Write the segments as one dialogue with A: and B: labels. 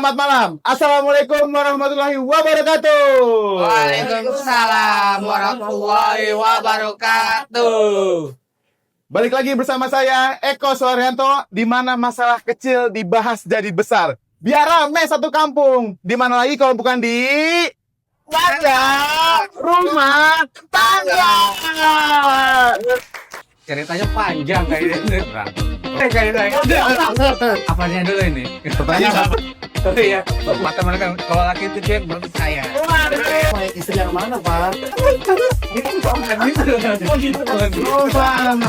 A: Selamat malam. Assalamualaikum warahmatullahi wabarakatuh.
B: Waalaikumsalam warahmatullahi wabarakatuh.
A: Balik lagi bersama saya Eko Suharyanto, di mana masalah kecil dibahas jadi besar. Biar rame satu kampung. Di mana lagi kalau bukan di Warga Rumah Tangga.
B: Ceritanya panjang kayaknya. Apanya dulu ini?
A: Pertanyaan apa?
B: Oh iya, mata mereka kalau laki itu cewek berarti saya.
A: Istri yang mana, Pak?
B: Oh gitu.
A: Oh, Pak.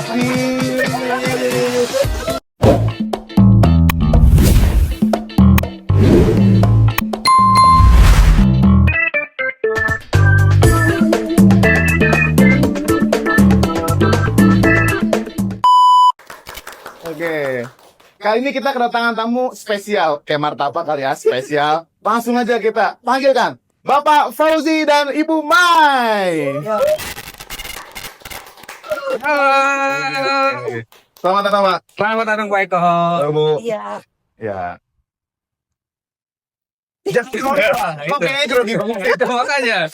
A: Oke. Kali ini kita kedatangan tamu spesial. Kayak martabak kali ya, spesial. Langsung aja kita panggilkan Bapak Fauzi dan Ibu Mai. Selamat datang, Pak.
B: Selamat datang Pak Eko.
A: Halo, Bu.
C: Iya.
A: Ya.
B: Oke,
A: grogi banget.
B: itu makanya.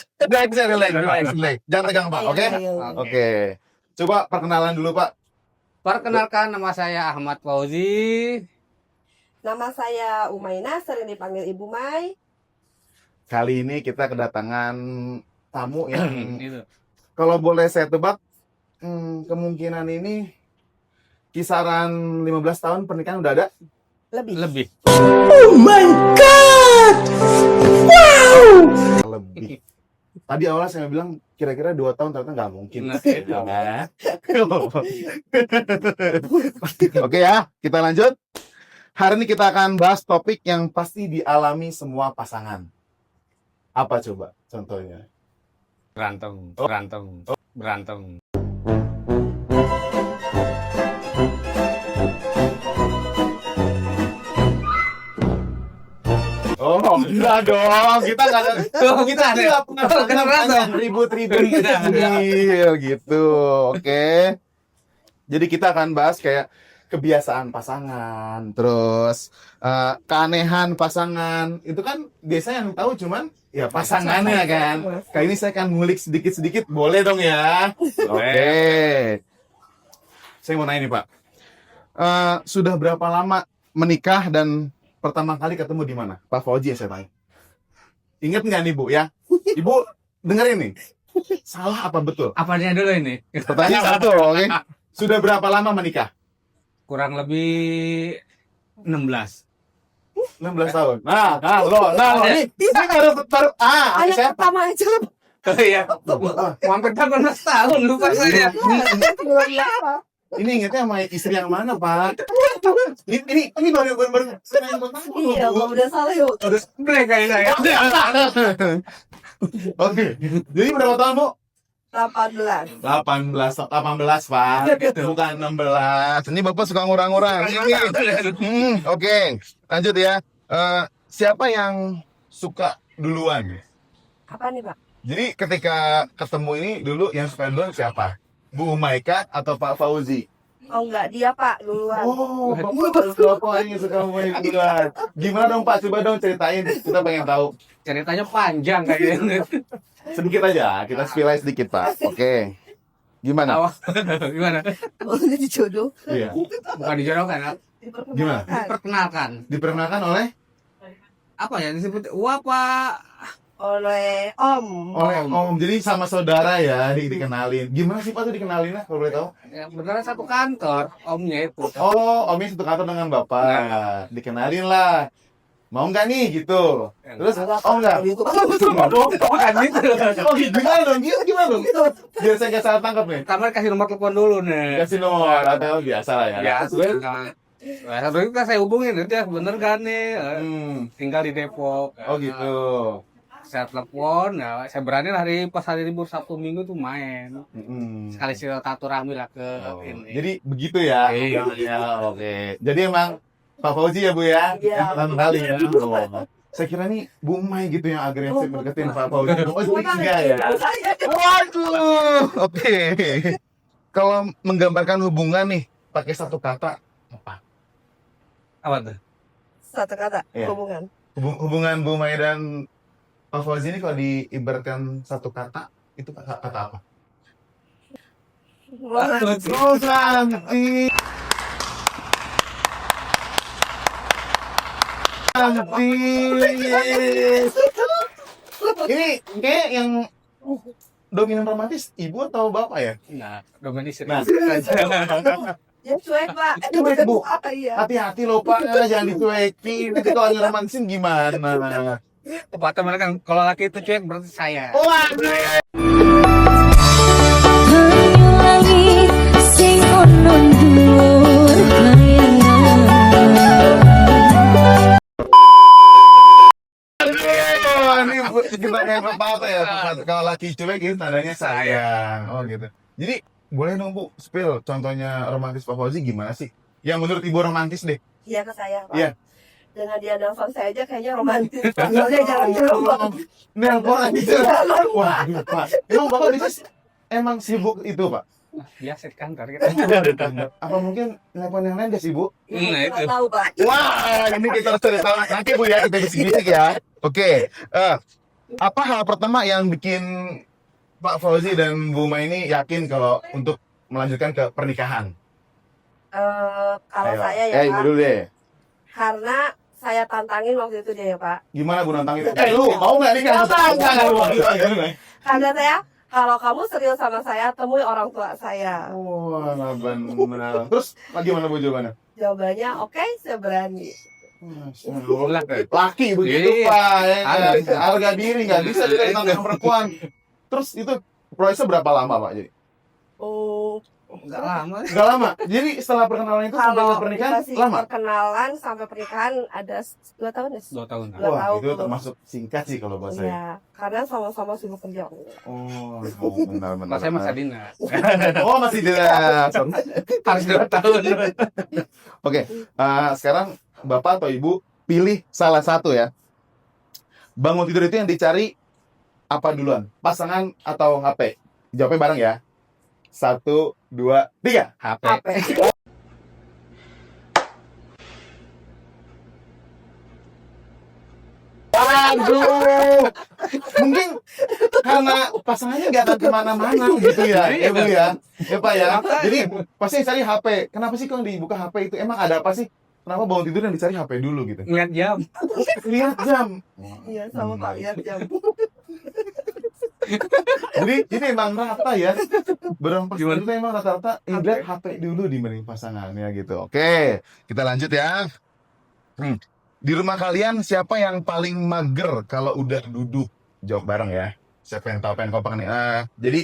A: Relax. Jangan tegang, Pak. Oke?
C: Iya.
A: Oke. Coba perkenalan dulu, Pak.
B: Perkenalkan, nama saya Ahmad Fauzi.
C: Nama saya Umaina, sering dipanggil Ibu Mai.
A: Kali ini kita kedatangan tamu yang
B: Itu.
A: kalau boleh saya tebak, kemungkinan ini kisaran 15 tahun pernikahan udah ada?
B: Lebih.
A: Lebih. Tadi awalnya saya bilang kira-kira 2 tahun, ternyata nggak mungkin.
B: Nah,
A: Oke ya, kita lanjut. Hari ini kita akan bahas topik yang pasti dialami semua pasangan. Apa coba contohnya?
B: berantem.
A: Oh, enggak dong. Kita nggak ada.
B: Kita ada.
A: nggak pernah
B: Berantem.
A: ribut-ribut gitu. Oke. Jadi kita akan bahas kayak kebiasaan pasangan, terus keanehan pasangan. Itu kan biasanya yang tahu cuman ya pasangannya kan. Kali ini saya akan ngulik sedikit-sedikit, boleh dong ya? Oke. Saya mau nanya nih, Pak. Sudah berapa lama menikah dan pertama kali ketemu di mana? Pak Fauzi ya saya tanya. Ingat nggak nih, Bu ya? Ibu dengerin nih. Salah apa betul?
B: Apanya dulu ini?
A: Pertanyaan satu, oke. Sudah berapa lama menikah?
B: Kurang lebih 16.
A: 16 tahun. Nah, lo, ini baru,
C: Anak
A: saya
C: pertama aja.
B: Oh iya. Hampir 18 tahun lupa saya.
A: ini ingetnya sama istri yang mana, Pak? Ini baru saya yang pertama.
C: Iya, Bang, udah salah yuk.
B: Terus break kayak saya.
A: Oke. Jadi berapa tahun, Bu?
C: 18.
A: 18, Pak. Bukan 16. Ini Bapak suka ngurang-ngurang. Oke. Lanjut ya. Siapa yang suka duluan?
C: Apa nih, Pak?
A: Jadi ketika ketemu ini dulu yang suka duluan siapa? Bu Maika atau Pak Fauzi?
C: Oh, enggak, dia, Pak, duluan.
A: Oh, Bapak yang suka main duluan. Gimana dong, Pak? Coba dong ceritain. Kita pengen tahu.
B: Ceritanya panjang kayaknya.
A: Sedikit aja, kita spill sedikit, Pak. Oke. Gimana?
B: Awal gimana?
C: Udah dijodoh.
A: Iya.
B: Bukan dijodohkan,
A: Gimana?
B: diperkenalkan.
A: Diperkenalkan oleh
B: Apa ya disebut? Wah, Pak.
C: Oleh Om.
A: Om. Jadi sama saudara ya dikenalin. Gimana sih Pak tuh dikenalinnya kalau boleh tahu?
B: Ya, beneran satu kantor, omnya itu.
A: Oh, Omnya satu kantor dengan Bapak. Dikenalin lah. Mau nggak nih gitu. Terus enggak.
C: Itu
B: Bukan gitu.
A: Oh, gimana dong? Gimana dong? Biar saya nggak salah tangkap nih.
B: Pertama kasih nomor telepon dulu nih.
A: Kasih nomor atau biasa lah ya.
B: Ya, nah, satu itu saya hubungin, dia bener kan nih, tinggal di Depok.
A: Oh gitu.
B: Saya telepon, ya, saya berani lah pas hari libur Sabtu Minggu tuh main. Sekali silaturahmi lah ke ini.
A: Jadi begitu ya.
B: Iya.
A: Ya, oke. Jadi emang Pak Fauzi ya, Bu ya?
C: Iya.
A: Pertama kali ya. Saya kira nih Bu Mai gitu yang agresif deketin Pak Fauzi. Oh, enggak ya. Waduh. Oke. Kalau menggambarkan hubungan nih pakai satu kata apa?
B: Apa tuh?
C: satu kata,
A: Iya.
C: hubungan.
A: Hubungan Bu Mai dan Pak Fauzi ini kalau diibaratkan satu kata, itu kata apa?
C: Romantis.
A: Romantis. Romantis. Ini kayak yang dominan romantis ibu atau bapak ya?
B: Nah, dominis
A: Nah.
C: Ya cuek Pak.
A: Cuek, Bu.
C: Iya.
A: Hati-hati loh Pak, jangan dicuekin. Nanti kalau lagi romantisin gimana?
B: Tepatnya mereka kalau laki itu cuek berarti saya.
A: Waduh.
D: Langit sing ono dhuwur
A: Ini kita yang apa ya? Kalau laki cuek itu tandanya sayang. Oh gitu. Jadi boleh dong Bu, spill contohnya romantis Pak Fauzi gimana sih? Yang menurut ibu romantis deh.
C: Iya ke saya Pak.
A: Iya.
C: Dengan dia nelfon saya aja kayaknya romantis. Panggilnya jarang-jarang.
A: Nelpon gitu. Waduh Pak. Emang Bapak bisnis emang sibuk itu Pak?
B: Biasa di kantor kita.
A: Apa mungkin nelpon yang lain gak sih Bu?
B: Nah,
C: Nggak
B: itu.
C: tahu Pak.
A: Wah, ini kita harus cari tahu nanti Bu ya, kita bisik-bisik ya. Oke, apa hal pertama yang bikin Pak Fauzi dan Bu Mai ini yakin kalau untuk melanjutkan ke pernikahan?
C: Kalau
A: Ayo.
C: saya ya
A: Ibu
C: Pak,
A: dulu deh.
C: karena saya tantangin waktu itu dia ya Pak.
A: Gimana Bu nantangin? Lu mau nggak nikah?
C: Jangan. Karena saya, kalau kamu serius sama saya, temui orang tua saya.
A: Wah, benar. Terus gimana Bu jawabannya?
C: Jawabannya, oke, saya berani.
A: Laki begitu
B: Iya.
A: Pak, ya kan?
B: Ada.
A: Harga diri nggak bisa kita ditantang perempuan. Terus itu prosesnya berapa lama Pak? Jadi
C: Oh,
B: Enggak lama.
A: nggak lama. Jadi setelah perkenalan itu sampai
C: kalau
A: ke pernikahan
C: dikasih
A: lama.
C: perkenalan sampai pernikahan ada 2 tahun ya?
B: 2 tahun.
C: Dua
A: Wah,
C: tahun.
A: itu termasuk singkat sih kalau buat saya.
C: Iya, karena sama-sama sibuk kerja.
A: Oh, benar-benar.
B: Pas saya masih dinas.
A: Oh, masih jelas.
B: Harus 2 tahun.
A: Oke, sekarang Bapak atau Ibu pilih salah satu ya. Bangun tidur itu yang dicari apa duluan? Pasangan atau HP? Jawabnya bareng ya. 1, 2, 3.
B: HP.
C: HP.
A: Aduh, mungkin karena pasangannya nggak akan kemana-mana gitu ya, ya Bu ya, ya Pak ya. Jadi pasti yang cari HP. Kenapa sih kalau dibuka HP itu emang ada apa sih? Kenapa bangun tidur yang dicari HP dulu gitu?
B: Ngeliat jam.
A: Lihat jam.
C: Iya, sama Pak, lihat jam.
A: Jadi emang rata ya. Berapa
B: Gimana?
A: itu emang rata-rata lihat HP dulu dibanding pasangannya gitu. Oke, kita lanjut ya. Di rumah kalian siapa yang paling mager kalau udah duduk? Jawab bareng ya. Siapa yang tahu pengen kompak nih? Jadi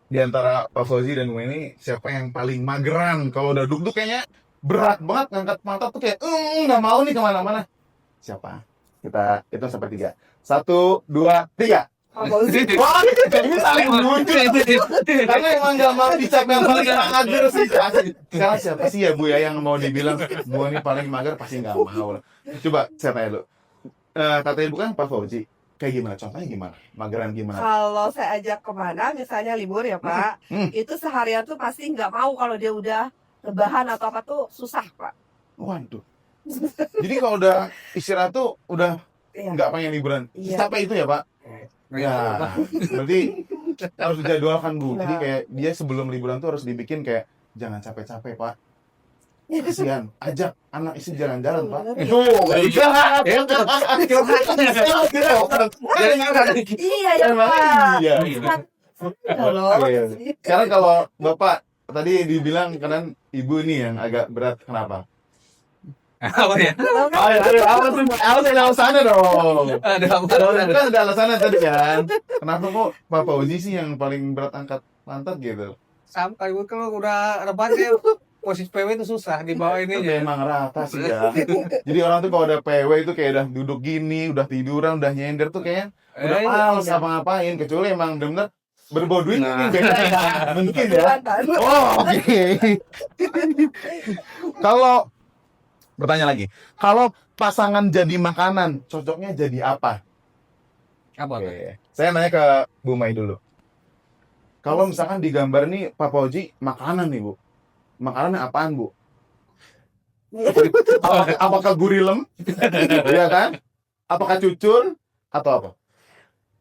A: di antara Pak Fauzi dan gue ini siapa yang paling mageran kalau udah duduk kayaknya berat banget ngangkat mata tuh kayak nggak mau nih kemana-mana. Siapa? Kita hitung sampai 3. 1, 2, 3. Wah, ini saling muncul. Karena emang nggak mau dicap yang paling mager sih. Sekarang siapa sih ya Bu ya yang mau dibilang Bu ini paling mager pasti nggak mau lah. Coba saya tanya dulu. Kata Ibu kan Pak Fauzi. Kayak gimana? Contohnya gimana? Mageran gimana?
C: Kalau saya ajak kemana, misalnya libur ya Pak, itu seharian tuh pasti nggak mau kalau dia udah rebahan atau apa tuh susah Pak.
A: Waduh. Jadi kalau udah istirahat tuh udah
C: Iya.
A: nggak pengen liburan.
C: Iya.
A: Capek itu ya Pak? Ya, berarti harus dijadwalkan Bu. Jadi
C: Nah.
A: kayak dia sebelum liburan tuh harus dibikin kayak jangan capek-capek Pak. Kasihan, ajak anak istri jalan-jalan Pak. Jahat.
C: Iya ya
A: Emang
C: Pak.
A: iya.
C: Halo.
A: Sekarang kalau Bapak tadi dibilang kanan Ibu nih yang agak berat, kenapa?
B: Apa ya?
A: Alasan alasannya dong.
B: Ada apa?
A: Kan ada alasannya tadi kan. Kenapa kok Pak Fauzi sih yang paling berat angkat pantat gitu?
B: Sampai gue kalau udah rebahan ya posisi PW itu susah di bawah ini aja.
A: Memang rata sih ya. Jadi orang tuh kalau ada PW itu kayak udah duduk gini, udah tiduran, udah nyender tuh kayaknya udah males ngapa-ngapain. Kecuali emang bener-bener berbau duit mungkin beda ya. Mungkin ya. Oh, oke. Kalau bertanya lagi, kalau pasangan jadi makanan, cocoknya jadi apa?
B: Apa tuh?
A: Oke. Saya nanya ke Bu Mai dulu. Kalau misalkan digambar nih Pak Fauzi makanan nih Bu. Makanan apaan Bu? Apakah gurilem? Iya kan? Apakah cucur atau apa?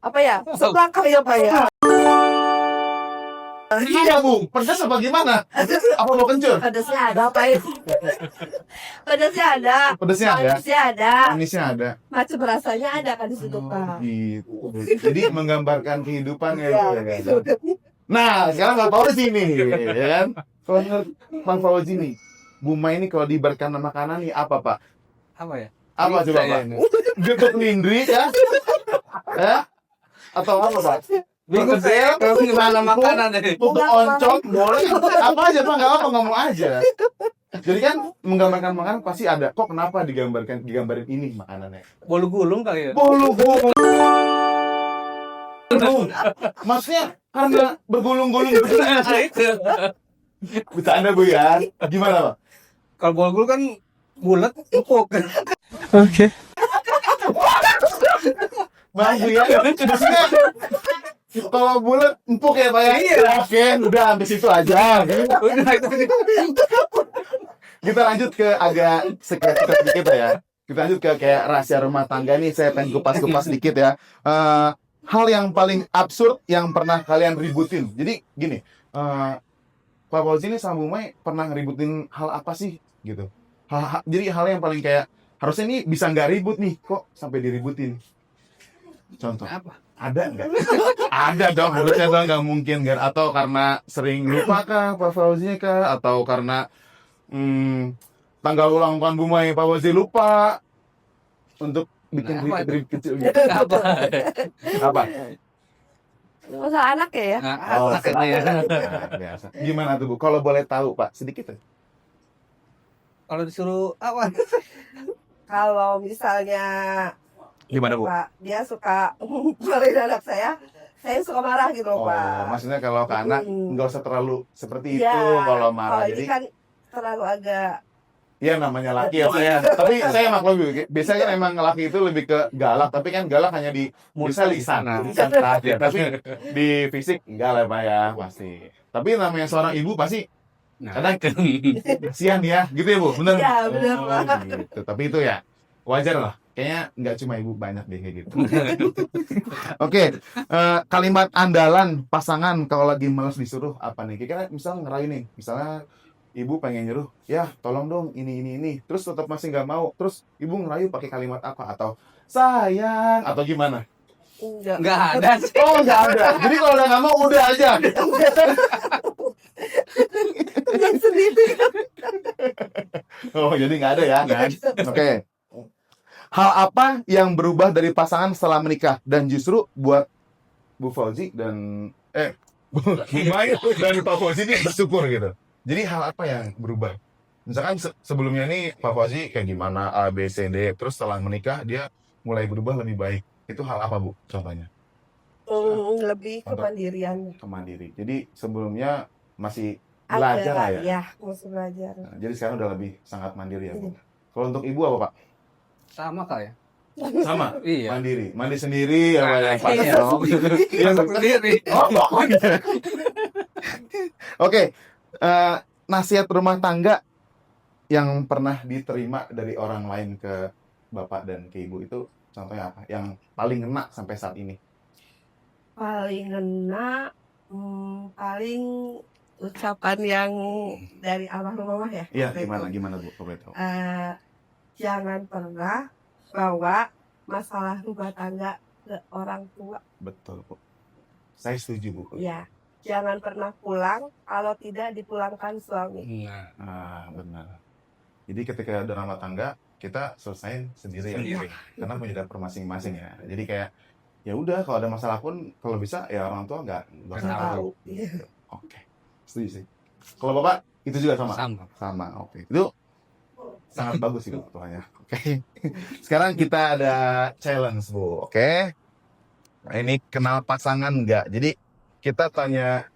C: Apa ya? Seblak kali ya, Pak ya?
A: Iya, Bu. Pedas apa gimana? Apa mau kencur?
C: Pedasnya ada, Pak ya? Pedasnya ada.
A: Pedasnya ada.
C: Manisnya ada.
A: Manisnya ada.
C: Macam rasanya ada kan di situ, Pak.
A: Gitu. Jadi menggambarkan kehidupan ya,
C: Iya,
A: Bu, ya kan?
C: gitu.
A: Nah, sekarang Pak Fauzi nih, ya kan? Kalau menurut Bang Fauzi nih, Buma ini kalau diberikan makanan nih apa, Pak?
B: Apa ya?
A: Apa coba,
B: Saya
A: Pak?
B: ini.
A: Getuk lindri ya? Ya? Atau apa, Pak?
B: Bingung saya kalau gimana makanan deh.
A: Tutup oncom, boleh. Apa aja, Pak? Nggak apa, ngomong aja. Jadi kan menggambarkan makanan pasti ada. Kok kenapa digambarin ini makanannya?
B: Bolu gulung kali ya.
A: Bolu gulung. Maksudnya karena bergulung-gulung gitu.
B: Nah, itu.
A: Bercanda, Bu ya. Gimana, Pak?
B: Kalau bolu gulung kan bulat, empuk.
A: Bang Bu ya. Maksudnya kalau bulat empuk ya, Pak ya?
B: Iya.
A: Oke, udah sampai situ aja.
B: Udah itu.
A: Kita lanjut ke agak sekretif sedikit ya. Kita lanjut ke kayak rahasia rumah tangga nih. Saya pengen kupas-kupas sedikit ya. Hal yang paling absurd yang pernah kalian ributin. Jadi gini, Pak Fauzi ini sama Bu Mai pernah ngeributin hal apa sih gitu? Jadi hal yang paling kayak harusnya ini bisa nggak ribut nih, kok sampai diributin? Contoh.
B: Apa?
A: Ada nggak? Ada dong, harusnya dong, nggak mungkin kan? Atau karena sering lupa kah Pak Fauzi kah? Atau karena tanggal ulang tahun Bu Mai Pak Fauzi lupa untuk bikin
B: Nah, apa
A: drip kecil gitu.
B: Apa?
A: Apa?
C: Masalah anak ya?
B: Nah,
A: Oh,
B: anak ini ya.
A: biasa. Gimana tuh Bu? Kalau boleh tahu Pak, sedikit ya?
B: Kalau disuruh apa?
C: Kalau misalnya
A: Gimana Bu?
C: Pak, dia suka marahin anak saya suka marah gitu
A: Oh,
C: loh, Pak.
A: maksudnya kalau ke anak
C: Mm.
A: nggak usah terlalu seperti
C: Iya,
A: itu kalau marah.
C: Kalau
A: Jadi
C: ini kan terlalu agak
A: ya namanya laki ya Pak ya. Tapi saya maklum biasanya kan emang laki itu lebih ke galak, tapi kan galak hanya di bisa lisan,
B: Nah.
A: lisan saja. Tapi di fisik enggak lah Pak ya, pasti. Tapi namanya seorang ibu pasti
B: Nah,
A: kadang kasihan ya, gitu ya Bu, bener?
C: Iya, bener,
A: Oh,
C: Pak.
A: gitu. Tapi itu ya wajar lah. Kayaknya nggak cuma ibu, banyak deh kayak gitu. Oke, kalimat andalan pasangan kalau lagi malas disuruh apa nih? Kira-kira misal ngerayu nih, misalnya ibu pengen nyuruh, ya tolong dong ini, terus tetap masih nggak mau, terus ibu ngerayu pakai kalimat apa? Atau sayang, atau gimana?
C: enggak.
B: nggak ada sih.
A: Oh nggak ada. Jadi kalau udah nggak mau udah aja.
C: Yang sendiri.
A: Oh jadi nggak ada ya? Nggak ada. Oke. Hal apa yang berubah dari pasangan setelah menikah dan justru buat Bu Fauzi dan Bu Mai dan Pak Fauzi ini bersyukur gitu. Jadi hal apa yang berubah? Misalkan sebelumnya nih Pak Fauzi kayak gimana A B C D, terus setelah menikah dia mulai berubah lebih baik. Itu hal apa Bu? Contohnya?
C: Lebih kemandirian.
A: Kemandiri. Jadi sebelumnya masih belajar lah ya.
C: Ya, masih belajar.
A: Nah, jadi sekarang udah lebih sangat mandiri ya Bu. Kalau untuk ibu apa Pak?
B: Sama kali ya.
A: Sama.
B: Iya.
A: Mandiri, mandi sendiri ya Pak ya.
B: Iya.
A: Pantas dong.
B: Iya, sendiri.
A: Oh, Oke, nasihat rumah tangga yang pernah diterima dari orang lain ke Bapak dan ke Ibu itu contohnya apa? Yang paling ngena sampai saat ini?
C: Paling ngena, paling ucapan yang dari almarhum mama ya.
A: Iya,
C: waktu itu.
A: gimana Bu? Kalau boleh tahu.
C: Jangan pernah bawa masalah rumah tangga ke orang tua.
A: Betul Bu. Saya setuju Bu.
C: Ya, jangan pernah pulang kalau tidak dipulangkan suami.
B: Nah,
A: Benar. Jadi ketika ada rumah tangga kita selesaiin sendiri ya.
B: Sendiri.
A: Karena punya dapur masing-masing ya. Jadi kayak ya udah kalau ada masalah pun kalau bisa ya orang tua nggak usah
B: Nggak
A: tahu.
C: Iya.
A: Oke, setuju sih. Kalau Bapak itu juga sama?
B: sama.
A: Sama, oke. Itu sangat bagus sih Tuhannya. Oke. Sekarang kita ada challenge Bu, oke? Nah, ini kenal pasangan nggak? Jadi kita tanya,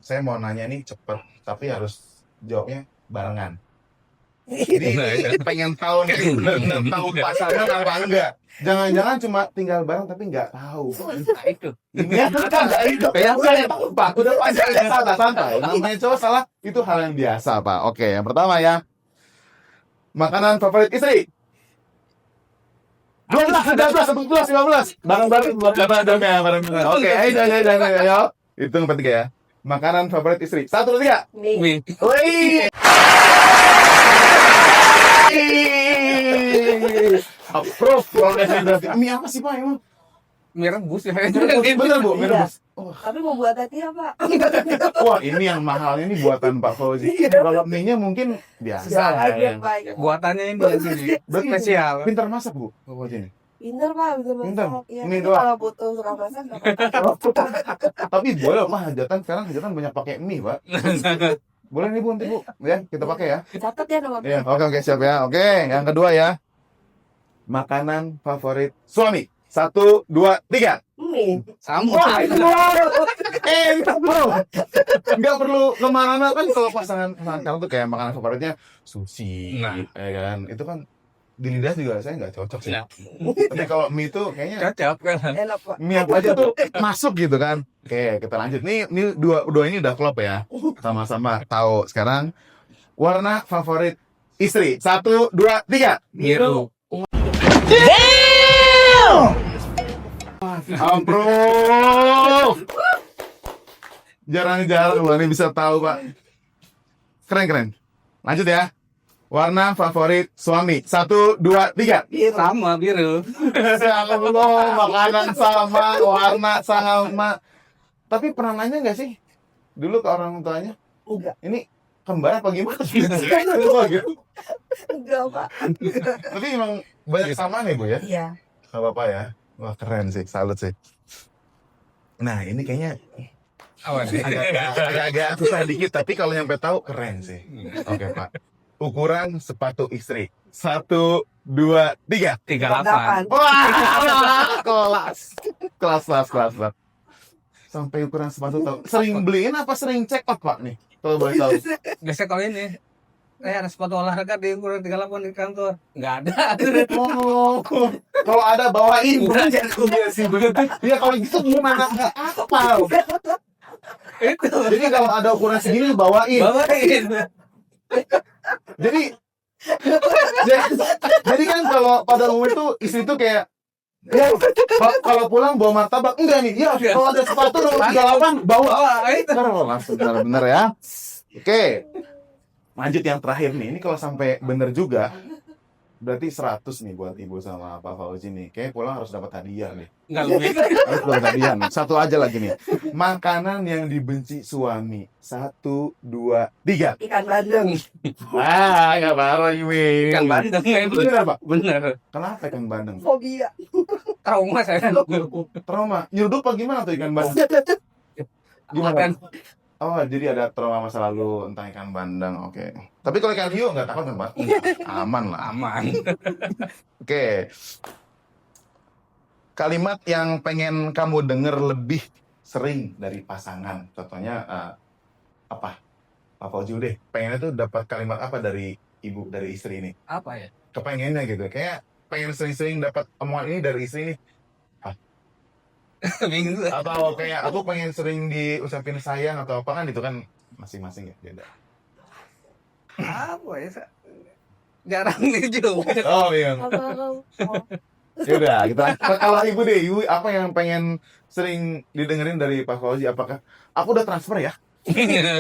A: saya mau nanya nih cepet, tapi harus jawabnya barengan. Jadi pengen tahu nih, bener-bener tahu pasangan apa enggak? Jangan-jangan cuma tinggal bareng tapi nggak tahu.
B: Nah, itu.
A: Ini ya kan itu.
B: Kayak
A: Udah tahu Pak, udah panjang ya santai. Namanya cowok salah itu hal yang biasa Pak. Oke, yang pertama ya. Makanan favorit istri. 12, 13, 14, 15. Bareng-bareng buat bareng-bareng. Oke, ayo. Hitung sampai 3 ya. Makanan favorit istri. 1, 2, 3.
B: Mie.
A: Wih. Approve. Mie apa sih Pak emang?
B: Mie rebus ya.
A: Bener Bu, mie
C: Iya.
A: rebus.
C: Tapi mau buat hati apa?
A: Wah ini yang mahalnya ini buatan Pak Fauzi. Kalau mie-nya mungkin biasa
C: Ya,
A: lah
C: aja,
A: ya.
C: Pak.
B: Buatannya ini spesial.
A: Pintar masak Bu, Pak Fauzi ini.
C: Pinter Pak, bisa
A: Pinter.
C: masak. Ya,
A: Mie
C: tapi
A: doang.
C: kalau butuh suka masak nggak apa-apa.
A: Tapi boleh Pak hajatan sekarang hajatan banyak pakai mie Pak. Boleh nih Bu nanti Bu, ya kita pakai ya.
C: Catat ya nomor.
A: Iya, oke siap ya. Oke, yang kedua ya. Makanan favorit suami. 1, 2, 3.
C: Mie.
B: Sama.
A: Wah, itu enak bro. Nggak perlu kemana-mana kan kalau pasangan sekarang tuh kayak makanan favoritnya sushi,
B: Nah.
A: ya kan. Itu kan di lidah juga saya nggak cocok sih.
B: Nah.
A: Tapi kalau mie itu kayaknya
B: Cocok kan.
C: Enak Pak.
A: mie apa aja tuh masuk gitu kan. Oke, kita lanjut. Nih dua ini udah klop ya. Sama-sama tahu. Sekarang warna favorit istri. 1, 2, 3.
B: Biru.
A: Approve. Jarang-jarang loh ini bisa tahu Pak. Keren. Lanjut ya. Warna favorit suami. 1, 2, 3.
C: Biru.
B: Sama biru.
A: Allah, makanan sama, warna sama. Tapi pernah nanya nggak sih dulu ke orang tuanya?
C: Enggak.
A: Ini kembar apa gimana? Gitu.
C: Enggak Pak.
A: Tapi emang banyak sama nih Bu ya.
C: Iya.
A: Gak apa-apa ya. Wah keren sih, salut sih. Nah ini kayaknya
B: Apa nih?
A: agak susah dikit, tapi kalau nyampe tahu keren sih. Oke Pak. Ukuran sepatu istri. 1, 2, 3.
B: 38.
A: Wah, kelas. Sampai ukuran sepatu tahu. Sering beliin apa sering check out Pak nih? Kalau boleh tahu.
B: Biasanya kalau ini ada sepatu olahraga di ukuran 38 di kantor. Nggak ada.
A: Oh, kalau ada bawain. Bukan jadi sih begitu. Ya kalau gitu gimana? Apa?
B: Itu.
A: Jadi kalau ada ukuran segini bawain.
B: Bawain.
A: Jadi jadi kan kalau pada umum itu istri itu kayak ya kalau pulang bawa martabak enggak nih ya kalau ada sepatu nomor 38 bawa
B: Itu.
A: langsung bener ya. Oke, lanjut yang terakhir nih. Ini kalau sampai bener juga berarti 100 nih buat ibu sama Pak Fauzi nih. Kayak pulang harus dapat hadiah nih.
B: Nggak lebih.
A: Harus dapat hadiah nih. Satu aja lagi nih. Makanan yang dibenci suami. 1, 2, 3.
C: Ikan bandeng.
A: Wah, nggak parah ini.
B: Ikan bandeng.
A: Bener apa?
B: Bener.
A: Kenapa ikan bandeng?
C: Fobia.
B: Trauma saya.
A: Trauma. Nyeruduk apa gimana tuh ikan bandeng? Gimana?
B: Makan.
A: Oh, jadi ada trauma masa lalu tentang ikan bandeng. Oke. Tapi kalau ikan hiu nggak takut kan, Pak? Aman lah.
B: Aman.
A: Oke. Kalimat yang pengen kamu denger lebih sering dari pasangan. Contohnya apa? Pak Fauzi deh. Pengennya tuh dapat kalimat apa dari ibu, dari istri ini?
B: Apa ya?
A: Kepengennya gitu. Kayak pengen sering-sering dapat omongan ini dari istri ini.
B: Bingung.
A: Atau kayak aku pengen sering diucapin sayang atau apa kan itu kan masing-masing ya beda.
B: Apa ya? Jarang nih juga.
A: Oh iya.
C: Kalau
A: Yaudah, kita kalau ibu deh, ibu apa yang pengen sering didengerin dari Pak Fauzi? Apakah aku udah transfer ya?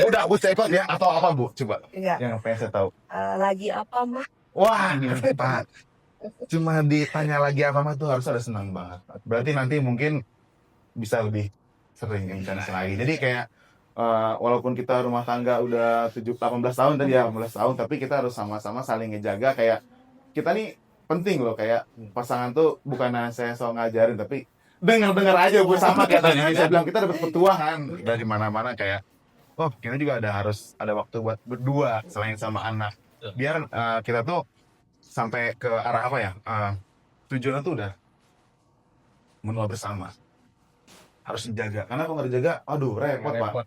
A: Udah aku check out ya? Atau apa Bu? Coba
C: enggak.
A: yang pengen saya tahu.
C: Lagi apa mah?
A: Wah, Pak. Cuma ditanya lagi apa mah tuh harus ada senang banget. Berarti nanti mungkin bisa lebih sering intens lagi. Jadi kayak walaupun kita rumah tangga udah 18 tahun tadi ya, 18 tahun, tapi kita harus sama-sama saling ngejaga kayak kita nih penting loh kayak pasangan tuh bukan saya so ngajarin tapi dengar aja Bu sama katanya. Saya bilang kita dapat petuahan dari mana-mana kayak oh, kita juga harus ada waktu buat berdua selain sama anak. Biar kita tuh sampai ke arah apa ya? Tujuannya tuh udah menua bersama. Harus dijaga. Karena kalau nggak dijaga, aduh repot Pak.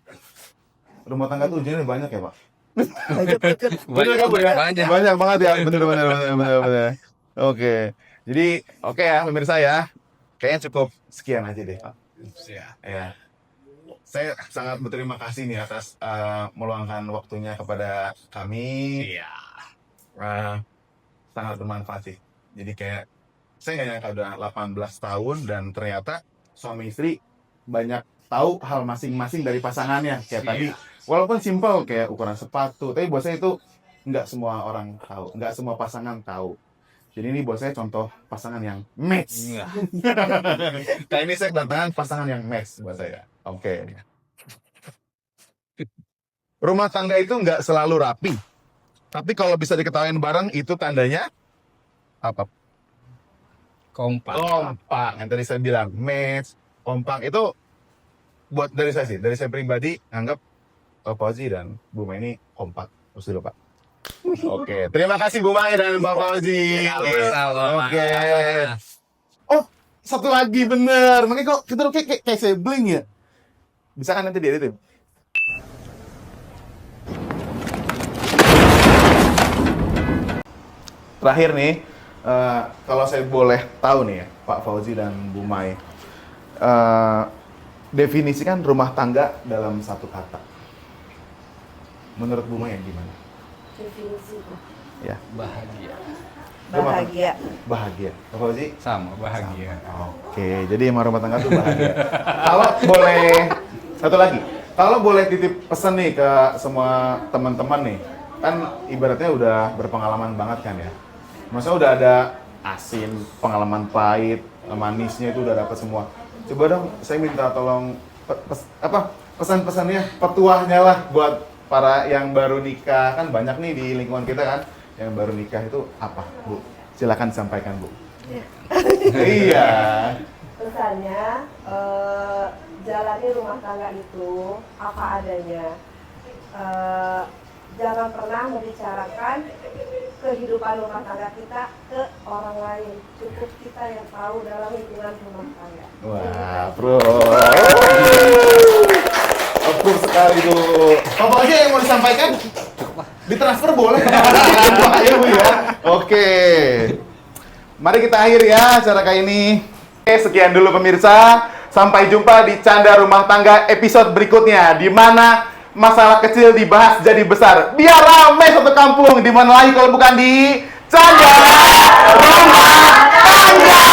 A: Rumah tangga tuh ujiannya banyak ya Pak. Bener kan Bu ya? Banyak banget ya. Bener. Oke. Jadi oke ya pemirsa ya. Kayaknya cukup sekian aja deh Pak. Ya. Saya sangat berterima kasih nih atas meluangkan waktunya kepada kami.
B: Iya.
A: Sangat bermanfaat sih. Jadi kayak Saya nggak nyangka udah 18 tahun dan ternyata suami istri banyak tahu hal masing-masing dari pasangannya. Kayak tadi, walaupun simpel kayak ukuran sepatu, tapi buat saya itu nggak semua orang tahu, nggak semua pasangan tahu. Jadi ini buat saya contoh pasangan yang match.
B: Iya.
A: Nah ini saya kedatangan pasangan yang match buat saya. Oke. Rumah tangga itu nggak selalu rapi. Tapi kalau bisa diketahui bareng itu tandanya apa?
B: Kompak.
A: Kompak. Yang tadi saya bilang match, kompak itu buat dari saya sih, dari saya pribadi anggap Pak Fauzi dan Bu Mai ini kompak. Terus dulu Pak. Oke, terima kasih Bu Mai dan Pak Fauzi. Oke. Oh, satu lagi bener. Makanya kok kita kayak saya bling ya. Bisa kan nanti diedit ya? Terakhir nih, kalau saya boleh tahu nih ya, Pak Fauzi dan Bu Mai, definisikan rumah tangga dalam satu kata. Menurut Bu Mai gimana?
C: Definisi
A: Ya,
B: Bahagia.
C: bahagia.
A: bahagia. Pak Fauzi?
B: Sama bahagia.
A: Oke, jadi emang rumah tangga tuh bahagia. Kalau boleh, satu lagi, kalau boleh titip pesan nih ke semua teman-teman nih, kan ibaratnya udah berpengalaman banget kan ya. Maksudnya udah ada asin, pengalaman pahit, manisnya itu udah dapat semua. Coba dong, saya minta tolong pesan-pesannya, petuahnya lah buat para yang baru nikah. Kan banyak nih di lingkungan kita kan yang baru nikah itu apa, Bu? Silakan sampaikan, Bu. Iya.
C: Pesannya, jalani rumah tangga itu apa adanya. Jangan pernah membicarakan kehidupan rumah tangga kita ke orang lain. Cukup kita yang tahu dalam lingkungan rumah tangga.
A: Wah, bro. Approve sekali tuh. Apa aja yang mau disampaikan? Ditransfer boleh. Ayo Bu ya. Oke. Mari kita akhiri ya acara kali ini. Oke, sekian dulu pemirsa. Sampai jumpa di Canda Rumah Tangga episode berikutnya, di mana masalah kecil dibahas jadi besar. Biar ramai satu kampung. Di mana lagi kalau bukan di Canda Rumah Tangga.